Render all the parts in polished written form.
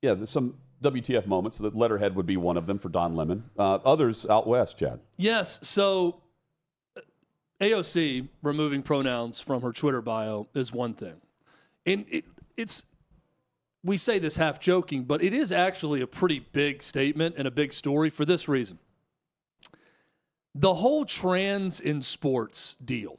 Yeah, there's some WTF moments. The letterhead would be one of them for Don Lemon. Others out west, Chad. Yes, so AOC removing pronouns from her Twitter bio is one thing. And it's we say this half joking, but it is actually a pretty big statement and a big story for this reason. The whole trans in sports deal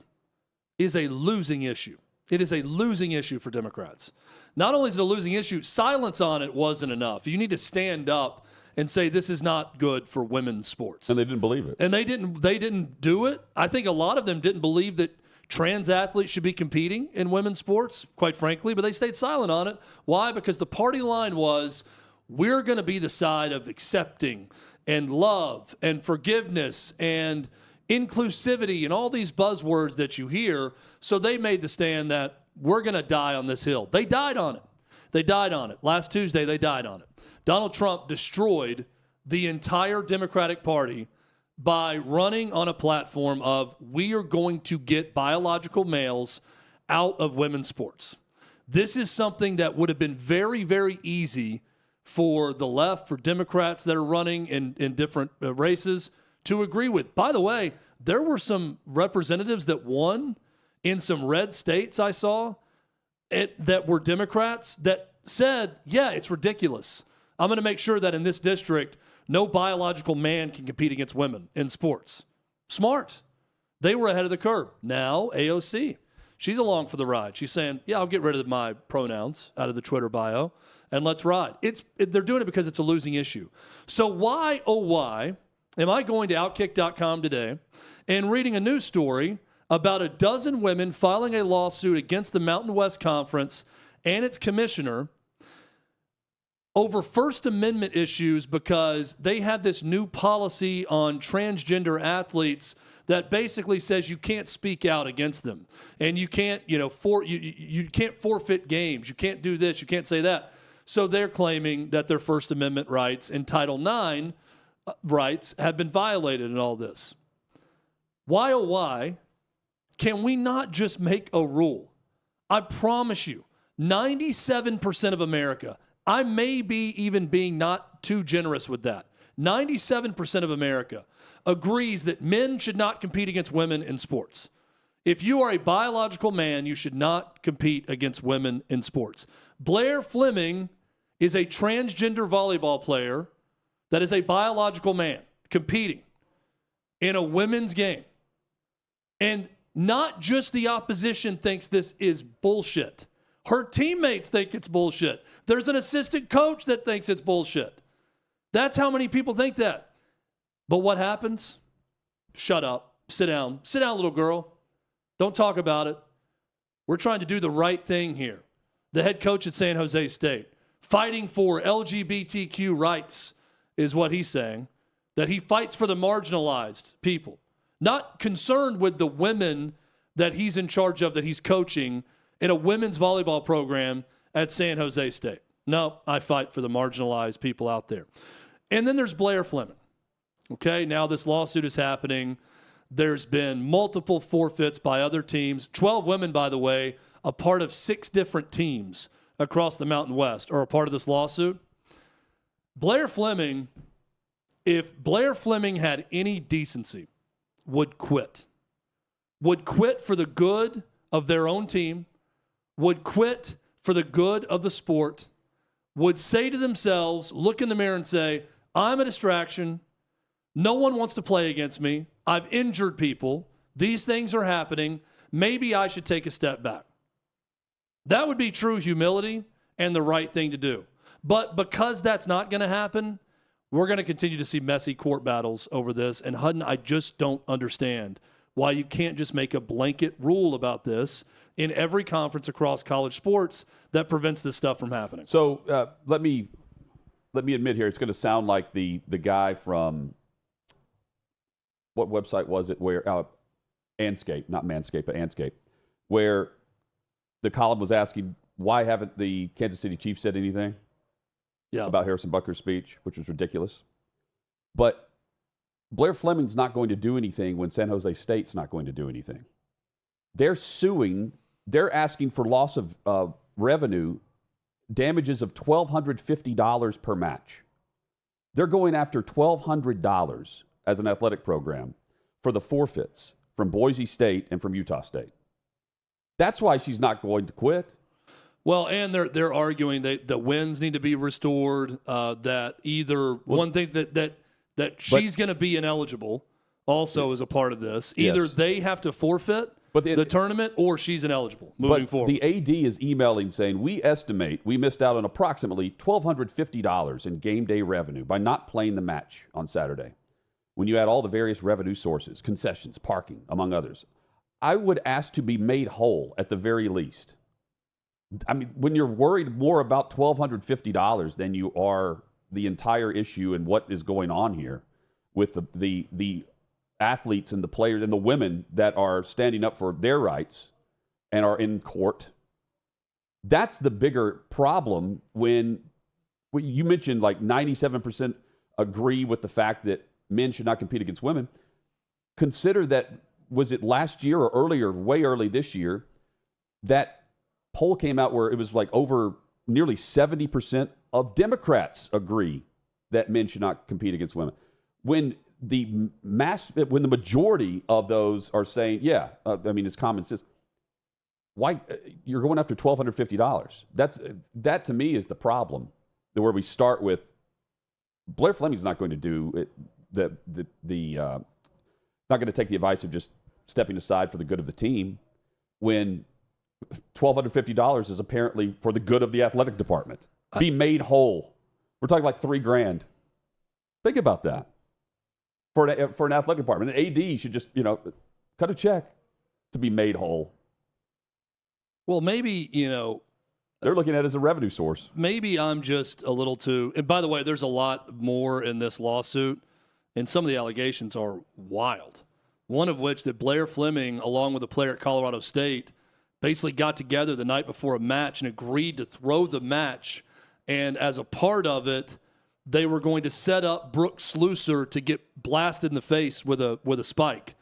is a losing issue. It is a losing issue for Democrats. Not only is it a losing issue, silence on it wasn't enough. You need to stand up and say this is not good for women's sports. And they didn't believe it. And they didn't do it. I think a lot of them didn't believe that trans athletes should be competing in women's sports, quite frankly, but they stayed silent on it. Why? Because the party line was, we're going to be the side of accepting and love and forgiveness and inclusivity and all these buzzwords that you hear. So they made the stand that we're going to die on this hill. They died on it. They died on it. Last Tuesday, they died on it. Donald Trump destroyed the entire Democratic Party by running on a platform of, we are going to get biological males out of women's sports. This is something that would have been very, very easy for the left, for Democrats that are running in different races to agree with. By the way, there were some representatives that won in some red states I saw that were Democrats that said, yeah, it's ridiculous. I'm going to make sure that in this district, no biological man can compete against women in sports. Smart. They were ahead of the curve. Now, AOC, she's along for the ride. She's saying, yeah, I'll get rid of my pronouns out of the Twitter bio, and let's ride. They're doing it because it's a losing issue. So why, oh why, am I going to OutKick.com today and reading a news story about a dozen women filing a lawsuit against the Mountain West Conference and its commissioner over First Amendment issues because they have this new policy on transgender athletes that basically says you can't speak out against them, and you can't, you can't forfeit games, you can't do this, you can't say that. So they're claiming that their First Amendment rights and Title IX rights have been violated in all this. Why, oh why, can we not just make a rule? I promise you, 97% of America, I may be even being not too generous with that. 97% of America agrees that men should not compete against women in sports. If you are a biological man, you should not compete against women in sports. Blair Fleming is a transgender volleyball player that is a biological man competing in a women's game. And not just the opposition thinks this is bullshit. Her teammates think it's bullshit. There's an assistant coach that thinks it's bullshit. That's how many people think that. But what happens? Shut up. Sit down. Sit down, little girl. Don't talk about it. We're trying to do the right thing here. The head coach at San Jose State, fighting for LGBTQ rights is what he's saying, that he fights for the marginalized people, not concerned with the women that he's in charge of, that he's coaching in a women's volleyball program at San Jose State. No, I fight for the marginalized people out there. And then there's Blair Fleming. Okay, now this lawsuit is happening. There's been multiple forfeits by other teams. 12 women, by the way, a part of 6 different teams across the Mountain West are a part of this lawsuit. Blair Fleming, if Blair Fleming had any decency, would quit. Would quit for the good of their own team, would quit for the good of the sport, would say to themselves, look in the mirror and say, I'm a distraction. No one wants to play against me. I've injured people. These things are happening. Maybe I should take a step back. That would be true humility and the right thing to do. But because that's not going to happen, we're going to continue to see messy court battles over this. And Hutton, I just don't understand why you can't just make a blanket rule about this in every conference across college sports that prevents this stuff from happening. So let me admit here, it's going to sound like the guy from, what website was it, where Anscape, not Manscaped, but Anscape, where the column was asking, why haven't the Kansas City Chiefs said anything about Harrison Butker's speech, which was ridiculous. But Blair Fleming's not going to do anything when San Jose State's not going to do anything. They're suing. They're asking for loss of revenue damages of $1,250 per match. They're going after $1,200 as an athletic program for the forfeits from Boise State and from Utah State. That's why she's not going to quit. Well, and they're arguing that wins need to be restored. That either one thing that she's going to be ineligible also is a part of this. Either they have to forfeit the tournament or she's ineligible moving forward. The AD is emailing saying, we estimate we missed out on approximately $1,250 in game day revenue by not playing the match on Saturday. When you add all the various revenue sources, concessions, parking, among others, I would ask to be made whole at the very least. I mean, when you're worried more about $1,250 than you are the entire issue and what is going on here with the athletes and the players and the women that are standing up for their rights and are in court, that's the bigger problem. When you mentioned like 97% agree with the fact that men should not compete against women. Consider that, was it last year or earlier, way early this year, that poll came out where it was like over nearly 70% of Democrats agree that men should not compete against women. When the majority of those are saying, it's common sense. Why you're going after $1,250? That to me is the problem. Where we start with Blair Fleming's not going to do it. Not going to take the advice of just stepping aside for the good of the team when $1,250 is apparently for the good of the athletic department. Be made whole. We're talking like $3,000. Think about that for an athletic department. An AD should just cut a check to be made whole. Well, maybe they're looking at it as a revenue source. Maybe I'm just a little too. And by the way, there's a lot more in this lawsuit, and some of the allegations are wild. One of which that Blair Fleming, along with a player at Colorado State, basically got together the night before a match and agreed to throw the match. And as a part of it, they were going to set up Brooke Slusser to get blasted in the face with a spike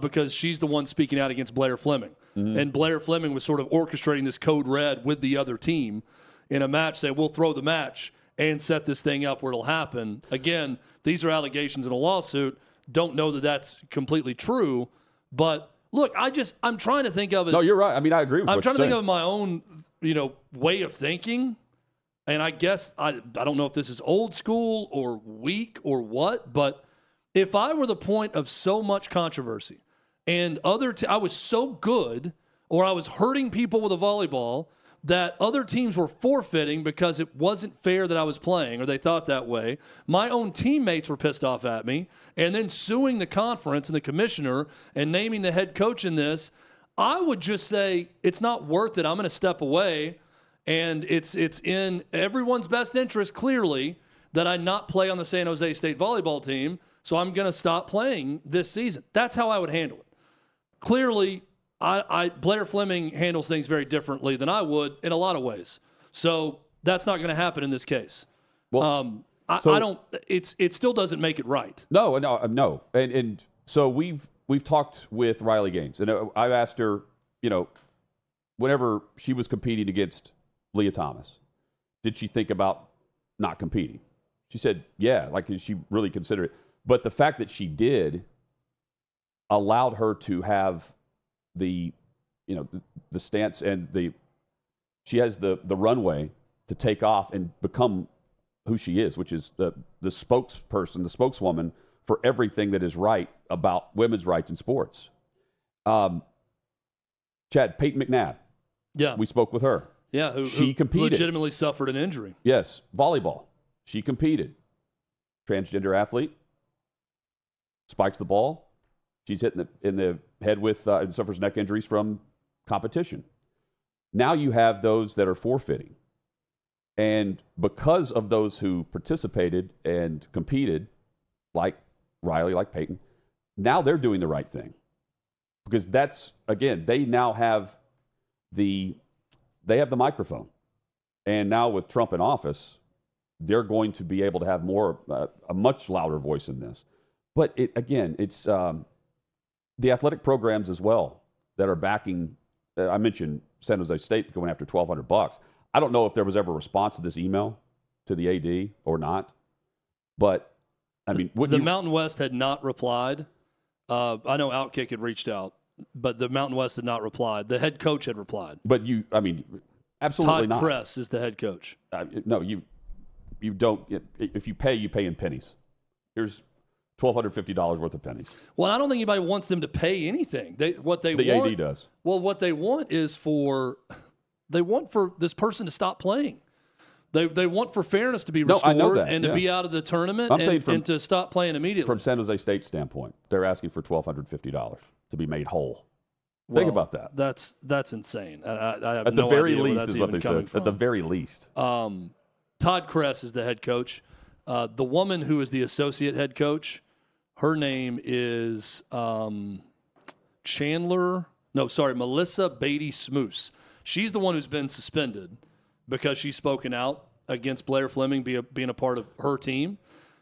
because she's the one speaking out against Blair Fleming. Mm-hmm. And Blair Fleming was sort of orchestrating this code red with the other team in a match, saying, we'll throw the match and set this thing up where it'll happen. Again, these are allegations in a lawsuit. Don't know that that's completely true. But look, I'm trying to think of it. No, you're right. I mean, I agree with I'm what trying you're to think saying. of my own, way of thinking. And I guess I don't know if this is old school or weak or what, but if I were the point of so much controversy and I was so good or I was hurting people with a volleyball that other teams were forfeiting because it wasn't fair that I was playing or they thought that way. My own teammates were pissed off at me and then suing the conference and the commissioner and naming the head coach in this. I would just say it's not worth it. I'm going to step away, and it's in everyone's best interest, clearly, that I not play on the San Jose State volleyball team, so I'm going to stop playing this season. That's how I would handle it. Clearly, Blair Fleming handles things very differently than I would in a lot of ways. So that's not going to happen in this case. Well, I don't. It still doesn't make it right. No. And so we've talked with Riley Gaines, and I've asked her, whenever she was competing against Leah Thomas, did she think about not competing? She said, yeah, like she really considered it. But the fact that she did allowed her to have the stance and she has the runway to take off and become who she is, which is the spokesperson, the spokeswoman for everything that is right about women's rights in sports. Chad, Peyton McNabb. Yeah. We spoke with her. Yeah. She competed. Legitimately suffered an injury. Yes. Volleyball. She competed. Transgender athlete. Spikes the ball. She's hit in the head with and suffers neck injuries from competition. Now you have those that are forfeiting. And because of those who participated and competed, like Riley, like Peyton, now they're doing the right thing. Because that's, again, they now have the microphone. And now with Trump in office, they're going to be able to have a much louder voice in this. But it's the athletic programs as well that are backing. I mentioned San Jose State going after $1,200. I don't know if there was ever a response to this email to the AD or not, but I mean, the Mountain West had not replied. I know OutKick had reached out, but the Mountain West had not replied. The head coach had replied. But I mean, absolutely not. Todd Kress is the head coach. No, you don't. If you pay in pennies. Here's $1,250 worth of pennies. Well, I don't think anybody wants them to pay anything. The AD does. Well, what they want is for this person to stop playing. They want for fairness to be restored I know that, and to be out of the tournament and to stop playing immediately. From San Jose State's standpoint, they're asking for $1,250 to be made whole. Well, think about that. That's insane. I have at no the very idea least is what they said. From. At the very least. Todd Kress is the head coach. The woman who is the associate head coach, her name is Melissa Beatty Smoose. She's the one who's been suspended because she's spoken out against Blair Fleming being a part of her team.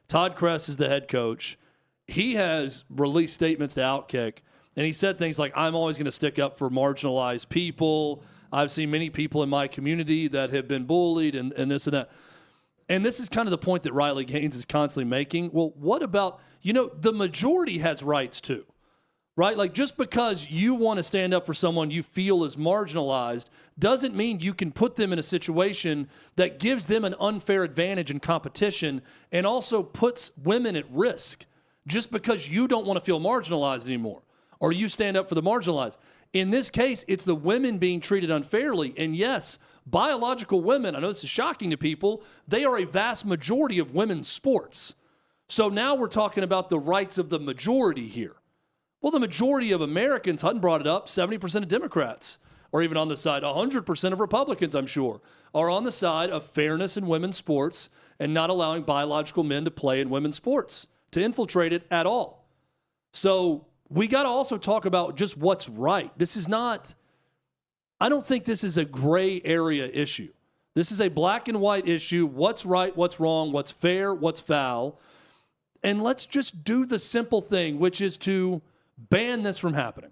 Todd Kress is the head coach. He has released statements to OutKick, and he said things like, I'm always going to stick up for marginalized people. I've seen many people in my community that have been bullied and this and that. And this is kind of the point that Riley Gaines is constantly making. Well, what about, the majority has rights too, right? Like just because you want to stand up for someone you feel is marginalized doesn't mean you can put them in a situation that gives them an unfair advantage in competition and also puts women at risk just because you don't want to feel marginalized anymore or you stand up for the marginalized. In this case, it's the women being treated unfairly. And yes, biological women, I know this is shocking to people, they are a vast majority of women's sports. So now we're talking about the rights of the majority here. Well, the majority of Americans, Hutton brought it up, 70% of Democrats, or even on the side, 100% of Republicans, I'm sure, are on the side of fairness in women's sports and not allowing biological men to play in women's sports, to infiltrate it at all. So we got to also talk about just what's right. I don't think this is a gray area issue. This is a black and white issue. What's right, what's wrong, what's fair, what's foul. And let's just do the simple thing, which is to ban this from happening.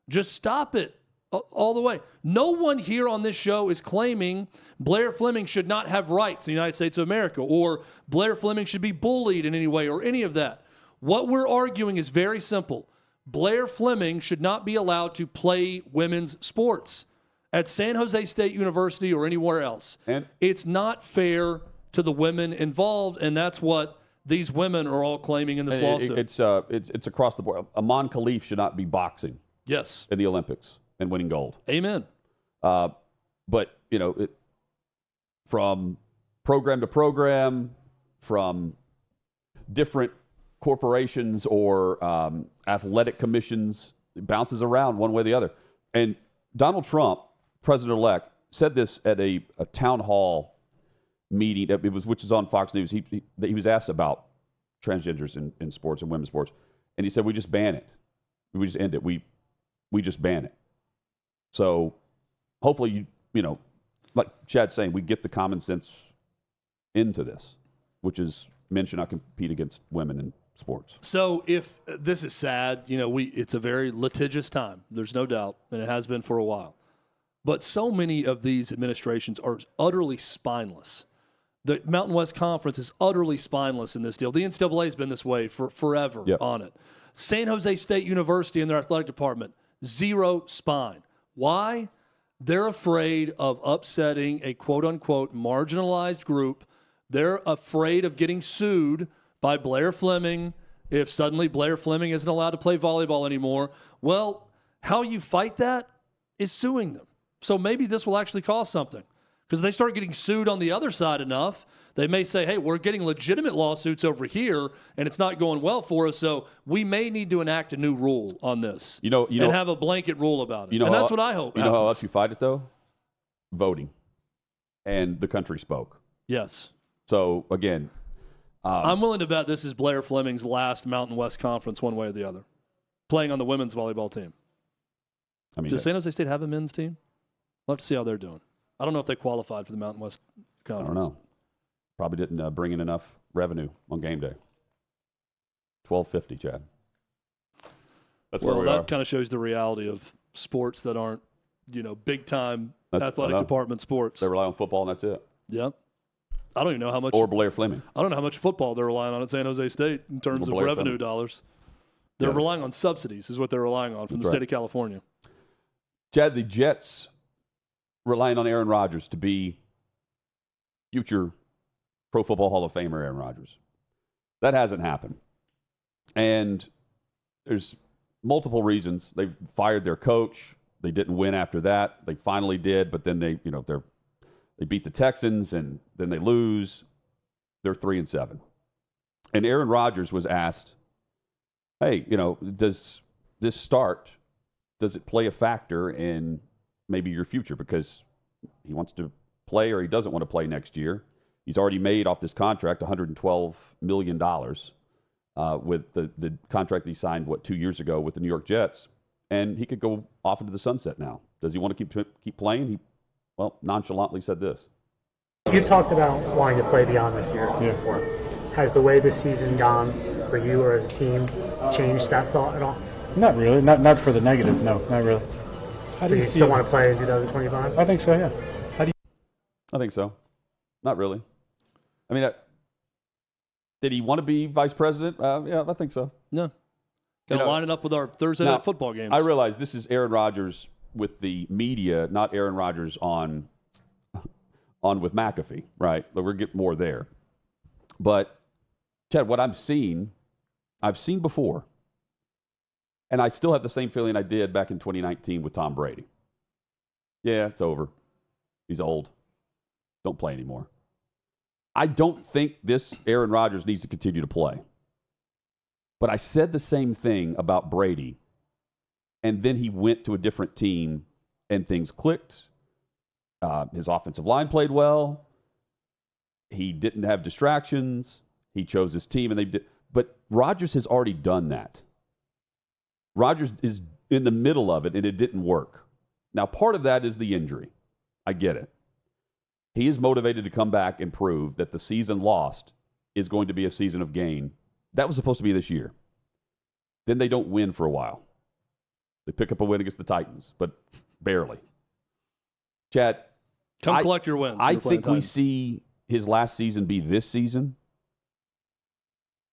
Just stop it all the way. No one here on this show is claiming Blair Fleming should not have rights in the United States of America or Blair Fleming should be bullied in any way or any of that. What we're arguing is very simple. Blair Fleming should not be allowed to play women's sports at San Jose State University or anywhere else. And it's not fair to the women involved, and that's what these women are all claiming in this lawsuit. It's across the board. Amon Khalif should not be boxing. Yes. In the Olympics and winning gold. Amen. But, from program to program, from different corporations or athletic commissions, it bounces around one way or the other. And Donald Trump, President-elect, said this at a town hall meeting, which is on Fox News. He was asked about transgenders in sports and women's sports, and he said, "We just ban it. We just end it. We just ban it." So hopefully, like Chad's saying, we get the common sense into this, which is men should not compete against women in sports. So if this is sad, it's a very litigious time. There's no doubt, and it has been for a while. But so many of these administrations are utterly spineless. The Mountain West Conference is utterly spineless in this deal. The NCAA has been this way for forever on it. San Jose State University and their athletic department, zero spine. Why? They're afraid of upsetting a quote-unquote marginalized group. They're afraid of getting sued by Blair Fleming if suddenly Blair Fleming isn't allowed to play volleyball anymore. Well, how you fight that is suing them. So maybe this will actually cost something. Because they start getting sued on the other side enough, they may say, hey, we're getting legitimate lawsuits over here, and it's not going well for us, so we may need to enact a new rule on this and have a blanket rule about it. And that's what I hope You know how else you fight it, though? Voting. And the country spoke. Yes. So, again, I'm willing to bet this is Blair Fleming's last Mountain West Conference one way or the other, playing on the women's volleyball team. Does San Jose State have a men's team? We'll have to see how they're doing. I don't know if they qualified for the Mountain West Conference. I don't know. Probably didn't bring in enough revenue on game day. $1,250, Chad. That's where we are. That kind of shows the reality of sports that aren't, big time athletic department sports. They rely on football, and that's it. Yep. I don't even know how much. Or Blair Fleming. I don't know how much football they're relying on at San Jose State in terms of revenue dollars. They're relying on subsidies, is what they're relying on from the state of California. Chad, the Jets relying on Aaron Rodgers to be future Pro Football Hall of Famer Aaron Rodgers. That hasn't happened. And there's multiple reasons. They've fired their coach. They didn't win after that. They finally did, but then they beat the Texans and then they lose. They're 3-7. And Aaron Rodgers was asked, hey, does it play a factor in maybe your future? Because he wants to play or he doesn't want to play next year. He's already made off this contract $112 million with the contract he signed, 2 years ago with the New York Jets. And he could go off into the sunset now. Does he want to keep playing? He nonchalantly said this. You've talked about wanting to play beyond this year before. Has the way this season gone for you or as a team changed that thought at all? Not really. Not for the negative, no, not really. Do you still want to play in 2025? I think so, yeah. I think so. Not really. I mean, did he want to be vice president? Yeah, I think so. No. Got to line it up with our Thursday night football games. I realize this is Aaron Rodgers with the media, not Aaron Rodgers on with McAfee, right? But we'll get more there. But, Chad, what I've seen before. And I still have the same feeling I did back in 2019 with Tom Brady. Yeah, it's over. He's old. Don't play anymore. I don't think this Aaron Rodgers needs to continue to play. But I said the same thing about Brady. And then he went to a different team and things clicked. His offensive line played well. He didn't have distractions. He chose his team, and they did. But Rodgers has already done that. Rodgers is in the middle of it, and it didn't work. Now, part of that is the injury. I get it. He is motivated to come back and prove that the season lost is going to be a season of gain. That was supposed to be this year. Then they don't win for a while. They pick up a win against the Titans, but barely. Chad, collect your wins. I think we see his last season be this season.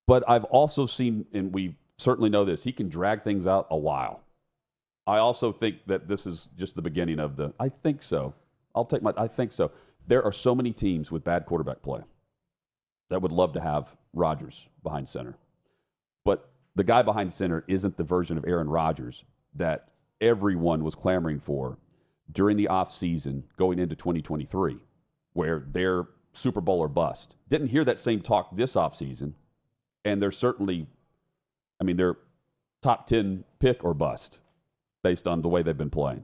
But I've also seen, and we certainly know this, he can drag things out a while. I also think that this is just the beginning of I think so. I think so. There are so many teams with bad quarterback play that would love to have Rodgers behind center. But the guy behind center isn't the version of Aaron Rodgers that everyone was clamoring for during the offseason going into 2023, where they're Super Bowl or bust. Didn't hear that same talk this offseason, and they're certainly, they're top 10 pick or bust based on the way they've been playing.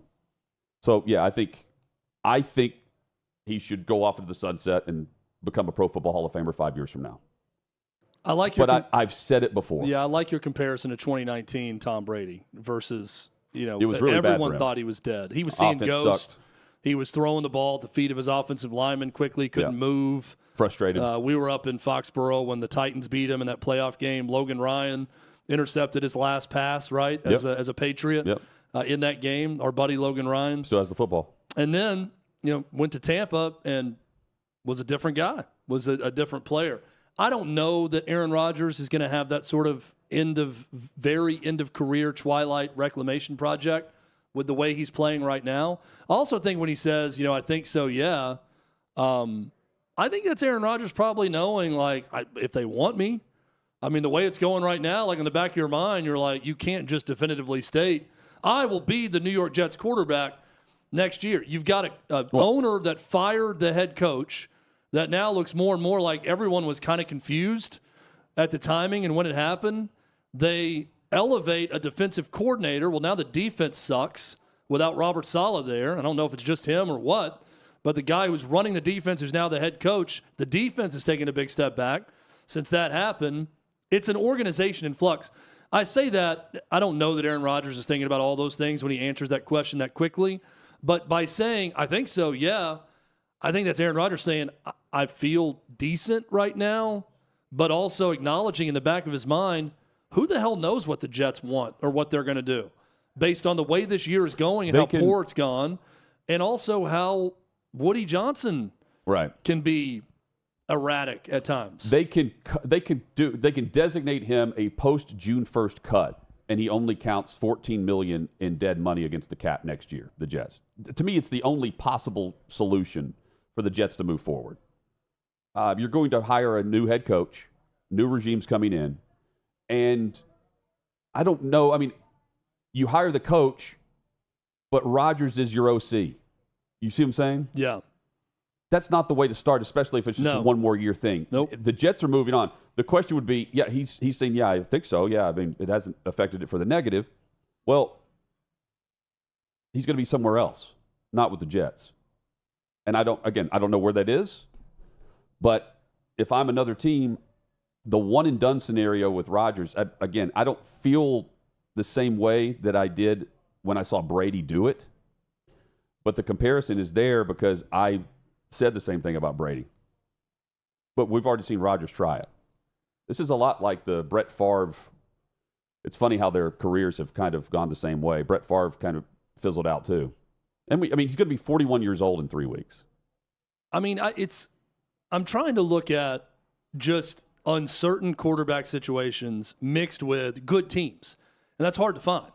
So, yeah, I think he should go off into the sunset and become a Pro Football Hall of Famer 5 years from now. I like your I've said it before. Yeah, I like your comparison to 2019 Tom Brady versus, it was really everyone bad for him. Thought he was dead. He was seeing ghosts. Sucked. He was throwing the ball at the feet of his offensive lineman quickly, couldn't move. Frustrated. We were up in Foxborough when the Titans beat him in that playoff game. Logan Ryan intercepted his last pass, right, as a Patriot in that game. Our buddy Logan Ryan. Still has the football. And then, went to Tampa and was a different guy, was a different player. I don't know that Aaron Rodgers is going to have that sort of end of career twilight reclamation project with the way he's playing right now. I also think when he says, I think so, yeah, I think that's Aaron Rodgers probably knowing, if they want me. The way it's going right now, in the back of your mind, you're like, you can't just definitively state, I will be the New York Jets quarterback next year. You've got an owner that fired the head coach that now looks more and more like everyone was kind of confused at the timing and when it happened. They elevate a defensive coordinator. Well, now the defense sucks without Robert Saleh there. I don't know if it's just him or what, but the guy who's running the defense, who's now the head coach, the defense is taking a big step back since that happened. It's an organization in flux. I say that, I don't know that Aaron Rodgers is thinking about all those things when he answers that question that quickly, but by saying, I think so, yeah, I think that's Aaron Rodgers saying, I feel decent right now, but also acknowledging in the back of his mind, who the hell knows what the Jets want or what they're going to do based on the way this year is going and how poor it's gone. and also how Woody Johnson can be erratic at times. They can designate him a post June 1st cut, and he only counts $14 million in dead money against the cap next year. The Jets. To me, it's the only possible solution for the Jets to move forward. You're going to hire a new head coach, new regime's coming in, and I don't know. I mean, you hire the coach, but Rodgers is your OC. You see what I'm saying? Yeah. That's not the way to start, especially if it's just a one more year thing. Nope. The Jets are moving on. The question would be, yeah, he's saying, yeah, I think so. Yeah, I mean, it hasn't affected it for the negative. Well, he's going to be somewhere else, not with the Jets. And I don't know where that is. But if I'm another team, the one and done scenario with Rodgers, I don't feel the same way that I did when I saw Brady do it. But the comparison is there because I said the same thing about Brady. But we've already seen Rodgers try it. This is a lot like the Brett Favre. It's funny how their careers have kind of gone the same way. Brett Favre kind of fizzled out too. And he's going to be 41 years old in 3 weeks. I mean, I'm trying to look at just uncertain quarterback situations mixed with good teams. And that's hard to find.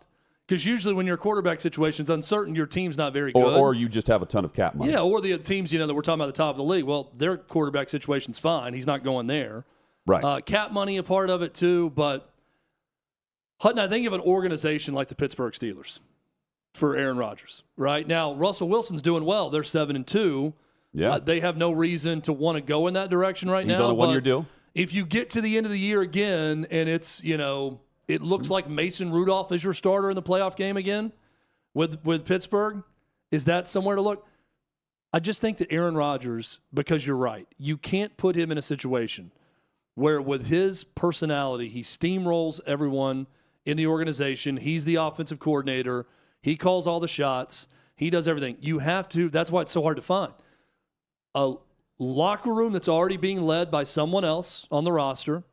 Because usually when your quarterback situation's uncertain, your team's not very good. Or you just have a ton of cap money. Yeah, or the teams, that we're talking about the top of the league. Well, their quarterback situation's fine. He's not going there. Right. Cap money a part of it too. But, Hutton, I think of an organization like the Pittsburgh Steelers for Aaron Rodgers. Right? Now, Russell Wilson's doing well. They're 7-2. Yeah. They have no reason to want to go in that direction right now. He's on a one-year deal. If you get to the end of the year again and it's, it looks like Mason Rudolph is your starter in the playoff game again with Pittsburgh, is that somewhere to look? I just think that Aaron Rodgers, because you're right, you can't put him in a situation where with his personality, he steamrolls everyone in the organization. He's the offensive coordinator. He calls all the shots. He does everything. You have to, that's why it's so hard to find. A locker room that's already being led by someone else on the roster,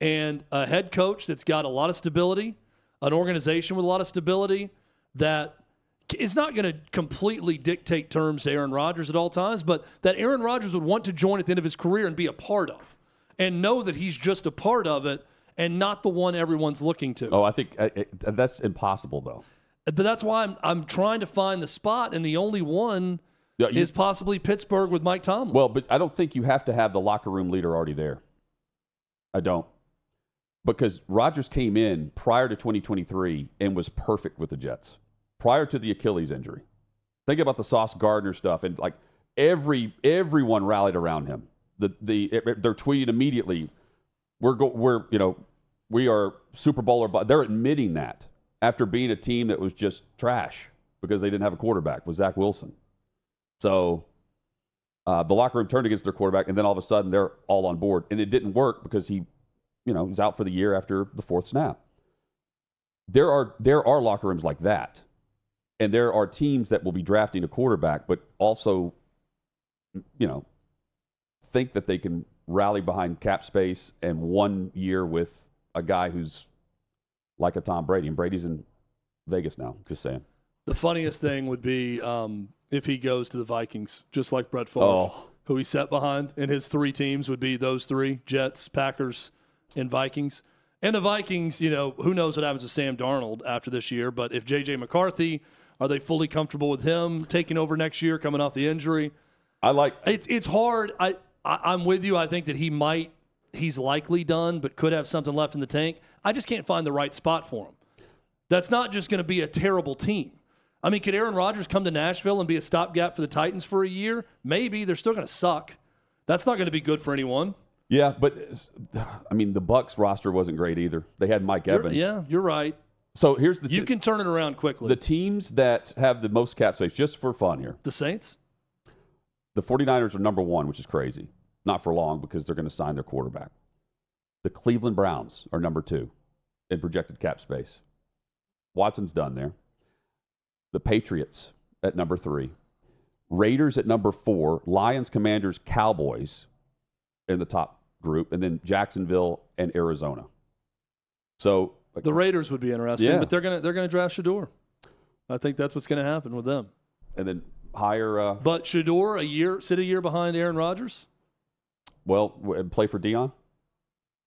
and a head coach that's got a lot of stability, an organization with a lot of stability that is not going to completely dictate terms to Aaron Rodgers at all times, but that Aaron Rodgers would want to join at the end of his career and be a part of, and know that he's just a part of it and not the one everyone's looking to. Oh, I think that's impossible, though. But that's why I'm trying to find the spot, and the only one is possibly Pittsburgh with Mike Tomlin. Well, but I don't think you have to have the locker room leader already there. I don't. Because Rodgers came in prior to 2023 and was perfect with the Jets, prior to the Achilles injury. Think about the Sauce Gardner stuff, and like everyone rallied around him. They're tweeting immediately, we are Super Bowl or they're admitting that after being a team that was just trash because they didn't have a quarterback with Zach Wilson. So the locker room turned against their quarterback, and then all of a sudden they're all on board, and it didn't work because he's out for the year after the fourth snap. There are locker rooms like that, and there are teams that will be drafting a quarterback, but also, think that they can rally behind cap space and 1 year with a guy who's like a Tom Brady, and Brady's in Vegas now. Just saying. The funniest thing would be if he goes to the Vikings, just like Brett Favre, who he sat behind, and his 3 teams would be those 3: Jets, Packers, and Vikings. And the Vikings, who knows what happens with Sam Darnold after this year, but if J.J. McCarthy, are they fully comfortable with him taking over next year, coming off the injury? It's hard. I'm with you. I think that he's likely done, but could have something left in the tank. I just can't find the right spot for him. That's not just going to be a terrible team. I mean, could Aaron Rodgers come to Nashville and be a stopgap for the Titans for a year? Maybe. They're still going to suck. That's not going to be good for anyone. Yeah, but the Bucs roster wasn't great either. They had Mike Evans. You're right. So here's the you can turn it around quickly. The teams that have the most cap space, just for fun here. The Saints? The 49ers are number 1, which is crazy. Not for long because they're going to sign their quarterback. The Cleveland Browns are number 2 in projected cap space. Watson's done there. The Patriots at number 3. Raiders at number 4. Lions, Commanders, Cowboys in the top group. And then Jacksonville and Arizona. So the Raiders would be interesting, but they're gonna draft Shedeur. I think that's what's going to happen with them. and then hire. But Shedeur sit a year behind Aaron Rodgers. Well, play for Deion.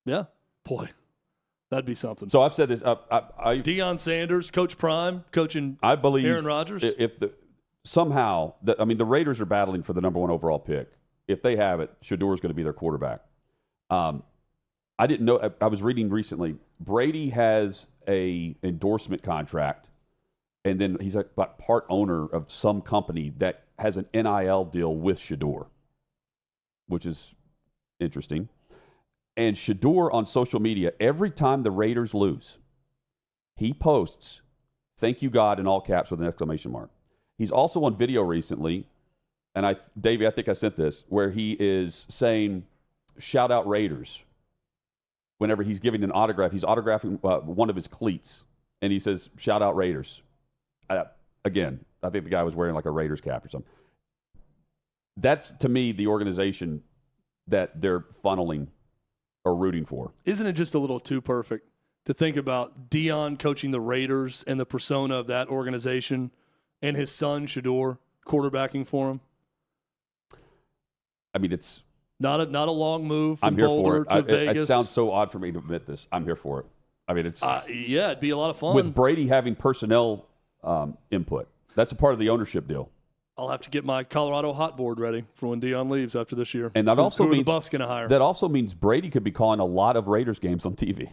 Yeah, boy, that'd be something. So I've said this. Deion Sanders, Coach Prime, coaching. I believe Aaron Rodgers. If somehow, the Raiders are battling for the number 1 overall pick. If they have it, Shedeur is going to be their quarterback. I didn't know. I was reading recently. Brady has a endorsement contract, and then he's like part owner of some company that has an NIL deal with Shedeur, which is interesting. And Shedeur on social media, every time the Raiders lose, he posts, "Thank you, God," in all caps with an exclamation mark. He's also on video recently, and Davey, I think I sent this, where he is saying, "Shout out Raiders." Whenever he's giving an autograph, he's autographing one of his cleats, and he says, "Shout out Raiders." Again, I think the guy was wearing like a Raiders cap or something. That's, to me, the organization that they're funneling or rooting for. Isn't it just a little too perfect to think about Deion coaching the Raiders and the persona of that organization and his son, Shedeur, quarterbacking for him? I mean, it's not a long move from I'm here Boulder for it. to Vegas. It sounds so odd for me to admit this. I'm here for it. I mean, it's yeah, it'd be a lot of fun. with Brady having personnel input. That's a part of the ownership deal. I'll have to get my Colorado hot board ready for when Deion leaves after this year. And that also who means the Buffs going to hire. That also means Brady could be calling a lot of Raiders games on TV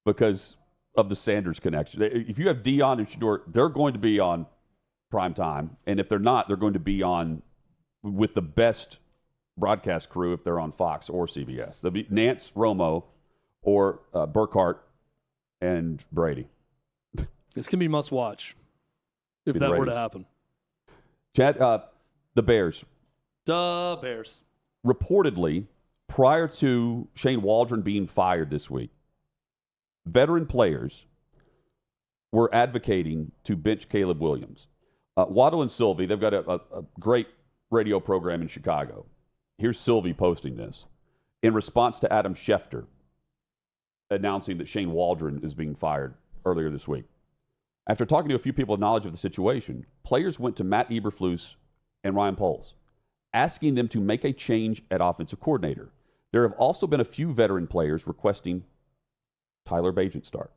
because of the Sanders connection. If you have Deion and Shedeur, they're going to be on prime time, and if they're not, they're going to be on with the best broadcast crew if they're on Fox or CBS. They'll be Nance, Romo, or Burkhart and Brady. This can be must watch if that were to happen. Chad, the Bears. The Bears. Reportedly, prior to Shane Waldron being fired this week, veteran players were advocating to bench Caleb Williams. Waddle and Sylvie, they've got a great radio program in Chicago. Here's Sylvie posting this in response to Adam Schefter announcing that Shane Waldron is being fired earlier this week. After talking to a few people with knowledge of the situation, players went to Matt Eberflus and Ryan Poles, asking them to make a change at offensive coordinator. There have also been a few veteran players requesting Tyler Bagent start.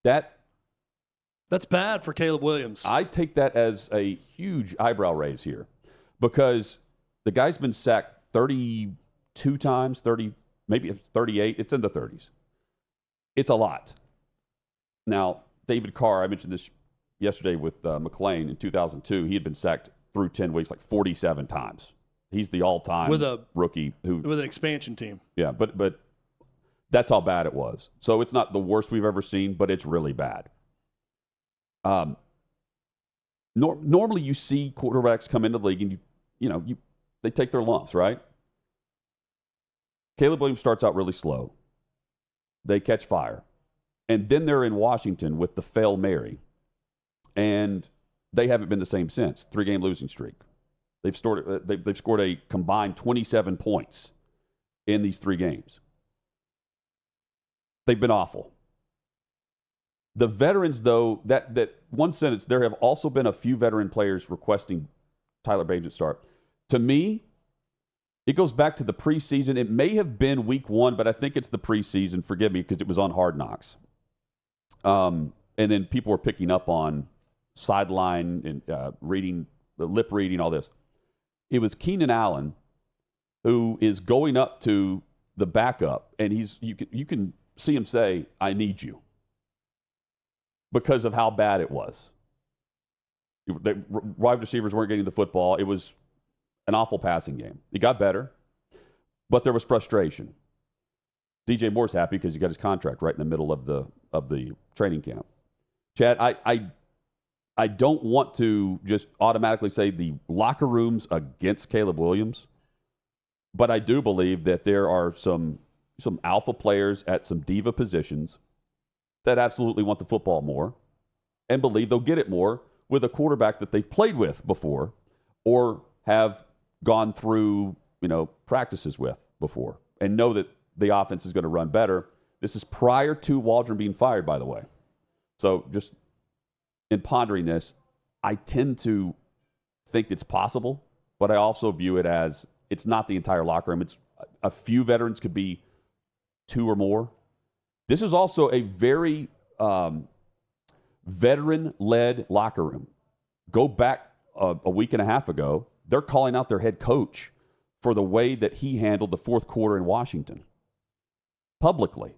That's bad for Caleb Williams. I take that as a huge eyebrow raise here because the guy's been sacked 32 times, 30, maybe 38. It's in the 30s. It's a lot. Now, David Carr, I mentioned this yesterday with McClain in 2002. He had been sacked through 10 weeks like 47 times. He's the all-time rookie with an expansion team. Yeah, but that's how bad it was. So it's not the worst we've ever seen, but it's really bad. Normally you see quarterbacks come into the league and they take their lumps, right? Caleb Williams starts out really slow. They catch fire. And then they're in Washington with the Fail Mary. And they haven't been the same since. 3-game losing streak. They've scored a combined 27 points in these 3 games. They've been awful. The veterans, though, that one sentence, there have also been a few veteran players requesting Tyler Bagent start. To me, it goes back to the preseason. It may have been week 1, but I think it's the preseason. Forgive me, because it was on Hard Knocks. And then people were picking up on sideline and lip reading, all this. It was Keenan Allen who is going up to the backup, and you can see him say, "I need you," because of how bad it was. The wide receivers weren't getting the football. It was an awful passing game. It got better, but there was frustration. DJ Moore's happy because he got his contract right in the middle of the training camp. Chad, I don't want to just automatically say the locker room's against Caleb Williams, but I do believe that there are some alpha players at some diva positions that absolutely want the football more and believe they'll get it more with a quarterback that they've played with before or have gone through, practices with before and know that the offense is going to run better. This is prior to Waldron being fired, by the way. So just in pondering this, I tend to think it's possible, but I also view it as it's not the entire locker room. It's a few veterans, could be 2 or more. This is also a very veteran-led locker room. Go back a week and a half ago, they're calling out their head coach for the way that he handled the fourth quarter in Washington publicly.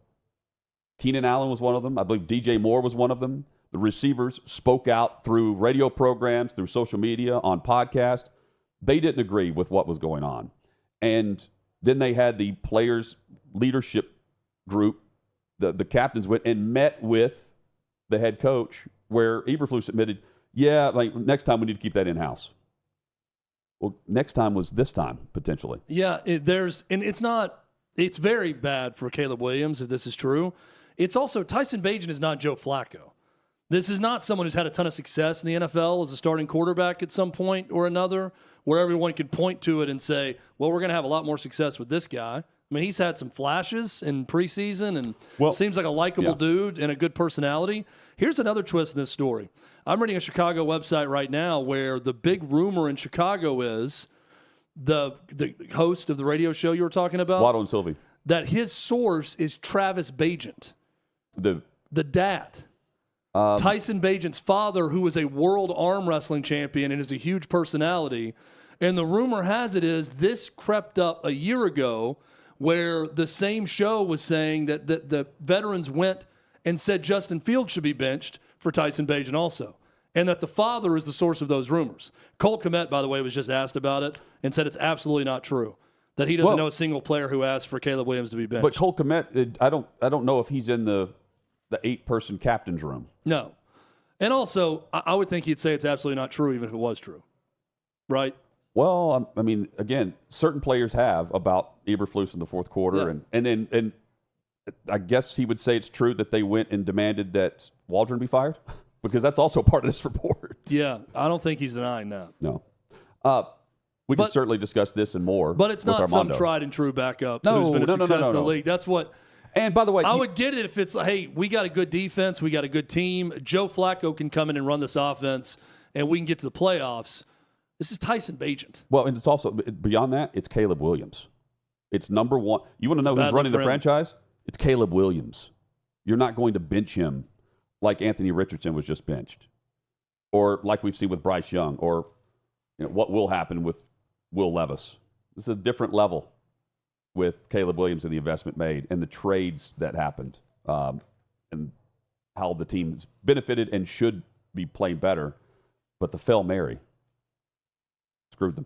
Keenan Allen was one of them. I believe DJ Moore was one of them. The receivers spoke out through radio programs, through social media, on podcasts. They didn't agree with what was going on. And then they had the players' leadership group, the captains went and met with the head coach, where Eberflus admitted, yeah, like next time we need to keep that in-house. Well, next time was this time, potentially. Yeah, it's very bad for Caleb Williams if this is true. It's also, Tyson Bagent is not Joe Flacco. This is not someone who's had a ton of success in the NFL as a starting quarterback at some point or another, where everyone could point to it and say, well, we're going to have a lot more success with this guy. I mean, he's had some flashes in preseason and seems like a likable dude and a good personality. Here's another twist in this story. I'm reading a Chicago website right now where the big rumor in Chicago is the host of the radio show you were talking about, Waddle and Sylvie, that his source is Travis Bagent, the dad. Tyson Bagent's father, who is a world arm wrestling champion and is a huge personality. And the rumor has it is this crept up a year ago, where the same show was saying that the veterans went and said Justin Fields should be benched for Tyson Bagent also, and that the father is the source of those rumors. Cole Kmet, by the way, was just asked about it and said it's absolutely not true, that he doesn't know a single player who asked for Caleb Williams to be benched. But Cole Kmet, I don't know if he's in the 8-person captain's room. No. And also, I would think he'd say it's absolutely not true even if it was true, right? Well, I mean, again, certain players have about Eberflus in the fourth quarter, and I guess he would say it's true that they went and demanded that Waldron be fired, because that's also part of this report. Yeah, I don't think he's denying that. No. We can certainly discuss this and more. But it's not some tried and true backup who's been a success in the league. That's what. And by the way, I would get it if it's like, hey, we got a good defense, we got a good team. Joe Flacco can come in and run this offense, and we can get to the playoffs. This is Tyson Bagent. Well, and it's also, beyond that, it's Caleb Williams. It's number one. You want to know who's running the franchise? It's Caleb Williams. You're not going to bench him like Anthony Richardson was just benched, or like we've seen with Bryce Young, or what will happen with Will Levis. This is a different level with Caleb Williams and the investment made and the trades that happened, and how the team's benefited and should be playing better. But the Hail Mary screwed them.